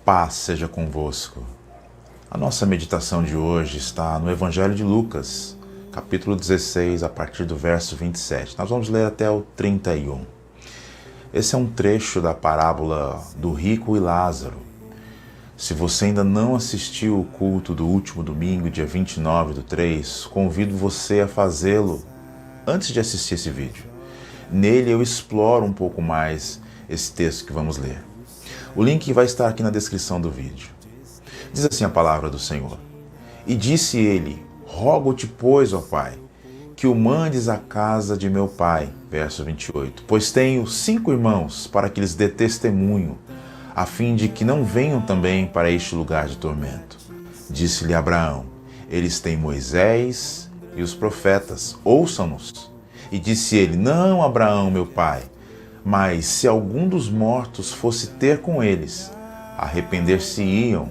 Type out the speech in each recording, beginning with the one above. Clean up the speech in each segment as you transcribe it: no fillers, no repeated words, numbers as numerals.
Paz seja convosco. A nossa meditação de hoje está no Evangelho de Lucas, capítulo 16, a partir do verso 27. Nós vamos ler até o 31. Esse é um trecho da parábola do rico e Lázaro. Se você ainda não assistiu o culto do último domingo, dia 29/3, convido você a fazê-lo antes de assistir esse vídeo. Nele eu exploro um pouco mais esse texto que vamos ler. O link vai estar aqui na descrição do vídeo. Diz assim a palavra do Senhor. E disse ele, rogo-te, pois, ó Pai, que o mandes à casa de meu pai, verso 28, pois tenho 5 irmãos, para que lhes dê testemunho, a fim de que não venham também para este lugar de tormento. Disse-lhe Abraão, eles têm Moisés e os profetas, ouçam-nos. E disse ele, não, Abraão, meu pai, mas se algum dos mortos fosse ter com eles, arrepender-se-iam.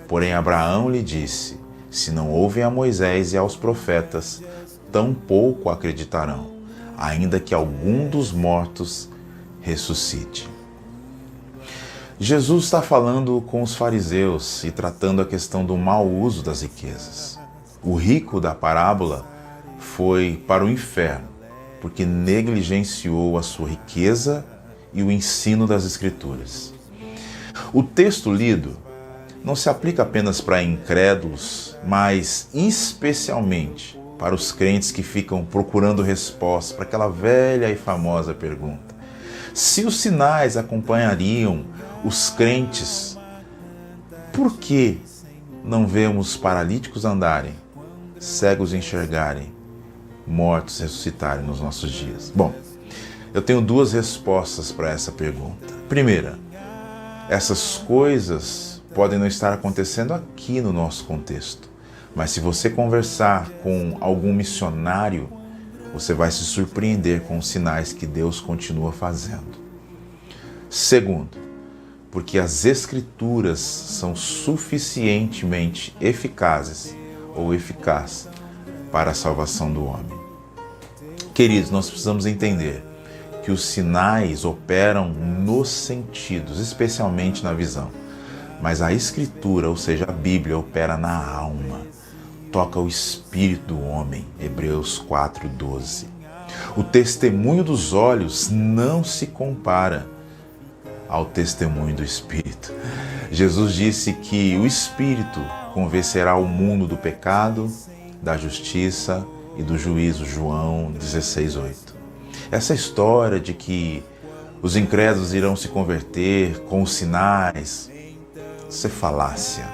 Porém Abraão lhe disse, se não ouvem a Moisés e aos profetas, tampouco acreditarão, ainda que algum dos mortos ressuscite. Jesus está falando com os fariseus e tratando a questão do mau uso das riquezas. O rico da parábola foi para o inferno, porque negligenciou a sua riqueza e o ensino das Escrituras. O texto lido não se aplica apenas para incrédulos, mas especialmente para os crentes que ficam procurando resposta para aquela velha e famosa pergunta. Se os sinais acompanhariam os crentes, por que não vemos paralíticos andarem, cegos enxergarem, mortos ressuscitarem nos nossos dias? Bom, eu tenho 2 respostas para essa pergunta. Primeira, essas coisas podem não estar acontecendo aqui no nosso contexto, mas se você conversar com algum missionário, você vai se surpreender com os sinais que Deus continua fazendo. Segundo, porque as Escrituras são suficientemente eficazes ou eficazes para a salvação do homem. Queridos, nós precisamos entender que os sinais operam nos sentidos, especialmente na visão. Mas a Escritura, ou seja, a Bíblia, opera na alma, toca o espírito do homem, Hebreus 4:12. O testemunho dos olhos não se compara ao testemunho do Espírito. Jesus disse que o Espírito convencerá o mundo do pecado, da justiça e do juízo, João 16:8. Essa história de que os incrédulos irão se converter com os sinais, isso é falácia.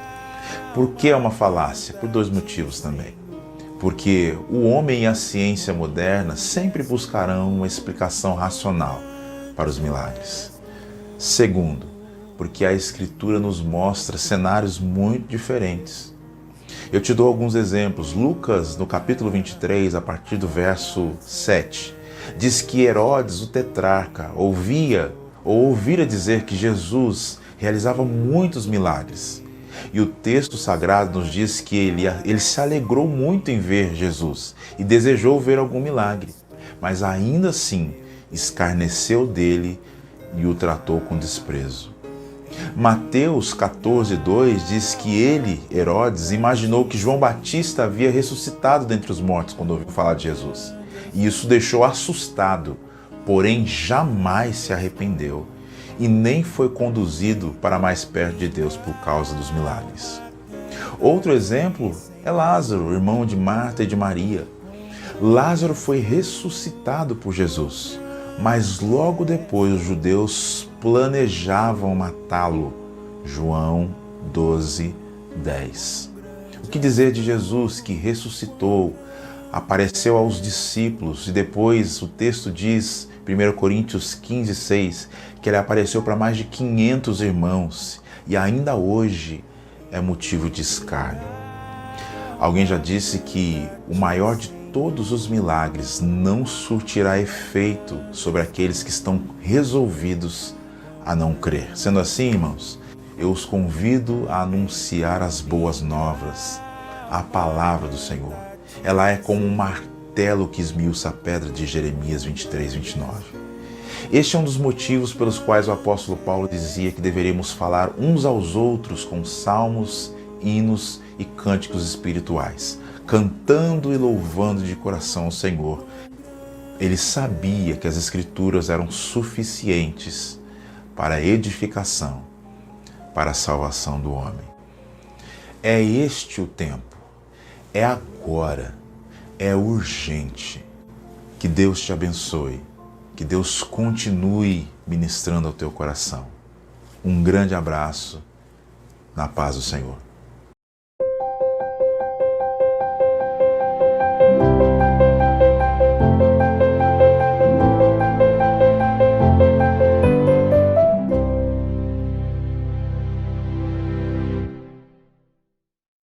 Por que é uma falácia? Por 2 motivos também. Porque o homem e a ciência moderna sempre buscarão uma explicação racional para os milagres. Segundo, porque a Escritura nos mostra cenários muito diferentes. Eu te dou alguns exemplos. Lucas, no capítulo 23, a partir do verso 7, diz que Herodes, o tetrarca, ouvira dizer que Jesus realizava muitos milagres. E o texto sagrado nos diz que ele se alegrou muito em ver Jesus e desejou ver algum milagre, mas ainda assim escarneceu dele e o tratou com desprezo. Mateus 14:2 diz que ele, Herodes, imaginou que João Batista havia ressuscitado dentre os mortos quando ouviu falar de Jesus. E isso deixou assustado, porém jamais se arrependeu e nem foi conduzido para mais perto de Deus por causa dos milagres. Outro exemplo é Lázaro, irmão de Marta e de Maria. Lázaro foi ressuscitado por Jesus, mas logo depois os judeus planejavam matá-lo. João 12:10. O que dizer de Jesus que ressuscitou, apareceu aos discípulos e depois o texto diz, 1 Coríntios 15:6, que ele apareceu para mais de 500 irmãos e ainda hoje é motivo de escárnio. Alguém já disse que o maior de todos os milagres não surtirá efeito sobre aqueles que estão resolvidos a não crer. Sendo assim, irmãos, eu os convido a anunciar as boas novas, a palavra do Senhor. Ela é como um martelo que esmiuça a pedra de Jeremias 23:29. Este é um dos motivos pelos quais o apóstolo Paulo dizia que deveríamos falar uns aos outros com salmos, hinos e cânticos espirituais, cantando e louvando de coração ao Senhor. Ele sabia que as Escrituras eram suficientes para a edificação, para a salvação do homem. É este o tempo, é agora, é urgente. Que Deus te abençoe, que Deus continue ministrando ao teu coração. Um grande abraço, na paz do Senhor.